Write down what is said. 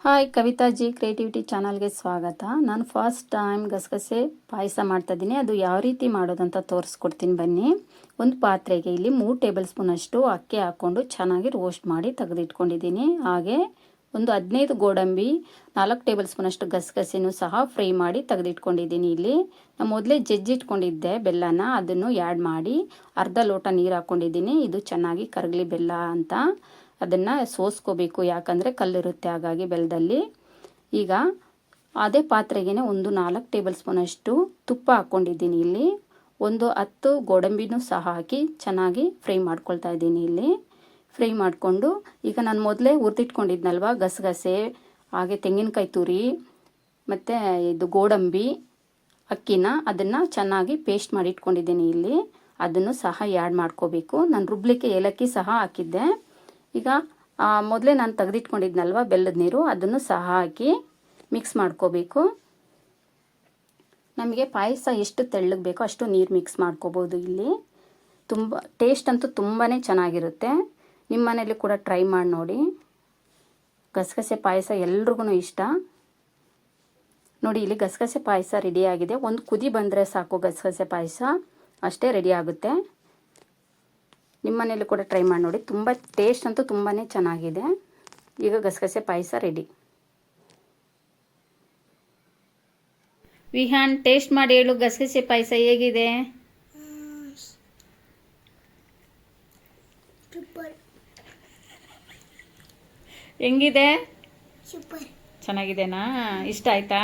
Hi ಕವಿತಾಜಿ creativity ಚಾನಲ್ಗೆ ಸ್ವಾಗತ. ನಾನು ಫಸ್ಟ್ ಟೈಮ್ ಗಸಗಸೆ ಪಾಯಸ ಮಾಡ್ತಾಯಿದ್ದೀನಿ. ಅದು ಯಾವ ರೀತಿ ಮಾಡೋದಂತ ತೋರಿಸ್ಕೊಡ್ತೀನಿ ಬನ್ನಿ. ಒಂದು ಪಾತ್ರೆಗೆ ಇಲ್ಲಿ 3 ಟೇಬಲ್ ಸ್ಪೂನ್ ಅಷ್ಟು ಅಕ್ಕಿ ಹಾಕ್ಕೊಂಡು ಚೆನ್ನಾಗಿ ರೋಸ್ಟ್ ಮಾಡಿ ತೆಗೆದಿಟ್ಕೊಂಡಿದ್ದೀನಿ. ಹಾಗೆ ಒಂದು 15 ಗೋಡಂಬಿ, 4 ಟೇಬಲ್ ಸ್ಪೂನ್ ಅಷ್ಟು ಗಸಗಸೆನೂ ಸಹ ಫ್ರೈ ಮಾಡಿ ತೆಗೆದಿಟ್ಕೊಂಡಿದ್ದೀನಿ. ಇಲ್ಲಿ ನಾನು ಮೊದಲೇ ಜಜ್ಜಿಟ್ಕೊಂಡಿದ್ದೆ ಬೆಲ್ಲನ, ಅದನ್ನು ಆ್ಯಡ್ ಮಾಡಿ ಅರ್ಧ ಲೋಟ ನೀರು ಹಾಕ್ಕೊಂಡಿದ್ದೀನಿ. ಇದು ಚೆನ್ನಾಗಿ ಕರಗಲಿ ಬೆಲ್ಲ ಅಂತ ಅದನ್ನು ಸೋಸ್ಕೋಬೇಕು, ಯಾಕಂದರೆ ಕಲ್ಲಿರುತ್ತೆ ಹಾಗಾಗಿ ಬೆಲ್ಲದಲ್ಲಿ. ಈಗ ಅದೇ ಪಾತ್ರೆಗೆ ಒಂದು 4 ಟೇಬಲ್ ಸ್ಪೂನ್ ಅಷ್ಟು ತುಪ್ಪ ಹಾಕ್ಕೊಂಡಿದ್ದೀನಿ. ಇಲ್ಲಿ ಒಂದು 10 ಗೋಡಂಬಿನೂ ಸಹ ಹಾಕಿ ಚೆನ್ನಾಗಿ ಫ್ರೈ ಮಾಡ್ಕೊಳ್ತಾ ಇದ್ದೀನಿ. ಇಲ್ಲಿ ಫ್ರೈ ಮಾಡಿಕೊಂಡು ಈಗ ನಾನು ಮೊದಲೇ ಹುರಿದಿಟ್ಕೊಂಡಿದ್ನಲ್ವ ಗಸಗಸೆ, ಹಾಗೆ ತೆಂಗಿನಕಾಯಿ ತುರಿ ಮತ್ತು ಇದು ಗೋಡಂಬಿ ಅಕ್ಕಿನ ಅದನ್ನು ಚೆನ್ನಾಗಿ ಪೇಸ್ಟ್ ಮಾಡಿ ಇಟ್ಕೊಂಡಿದ್ದೀನಿ. ಇಲ್ಲಿ ಅದನ್ನು ಸಹ ಆ್ಯಡ್ ಮಾಡ್ಕೋಬೇಕು. ನಾನು ರುಬ್ಲಿಕ್ಕೆ ಏಲಕ್ಕಿ ಸಹ ಹಾಕಿದ್ದೆ. ಈಗ ಮೊದಲೇ ನಾನು ತೆಗೆದಿಟ್ಕೊಂಡಿದ್ನಲ್ವ ಬೆಲ್ಲದ ನೀರು, ಅದನ್ನು ಸಹ ಹಾಕಿ ಮಿಕ್ಸ್ ಮಾಡ್ಕೋಬೇಕು. ನಮಗೆ ಪಾಯಸ ಎಷ್ಟು ತೆಳ್ಳಗೆ ಬೇಕೋ ಅಷ್ಟು ನೀರು ಮಿಕ್ಸ್ ಮಾಡ್ಕೋಬೋದು. ಇಲ್ಲಿ ಟೇಸ್ಟ್ ಅಂತೂ ತುಂಬಾ ಚೆನ್ನಾಗಿರುತ್ತೆ. ನಿಮ್ಮ ಮನೇಲಿ ಕೂಡ ಟ್ರೈ ಮಾಡಿ ನೋಡಿ. ಗಸಗಸೆ ಪಾಯಸ ಎಲ್ರಿಗೂ ಇಷ್ಟ. ನೋಡಿ, ಇಲ್ಲಿ ಗಸಗಸೆ ಪಾಯಸ ರೆಡಿಯಾಗಿದೆ. ಒಂದು ಕುದಿ ಬಂದರೆ ಸಾಕು, ಗಸಗಸೆ ಪಾಯಸ ಅಷ್ಟೇ ರೆಡಿ ಆಗುತ್ತೆ. ನಿಮ್ಮ ಮನೇಲಿ ಕೂಡ ಟ್ರೈ ಮಾಡಿ ನೋಡಿ. ತುಂಬ ಟೇಸ್ಟ್ ಅಂತೂ ತುಂಬಾ ಚೆನ್ನಾಗಿದೆ. ಈಗ ಗಸಗಸೆ ಪಾಯಸ ರೆಡಿ. ವಿಹಾನ್, ಟೇಸ್ಟ್ ಮಾಡಿ ಹೇಳು, ಗಸಗಸೆ ಪಾಯಸ ಹೇಗಿದೆ? ಹೆಂಗಿದೆ? ಚೆನ್ನಾಗಿದೆನಾ? ಇಷ್ಟ ಆಯ್ತಾ?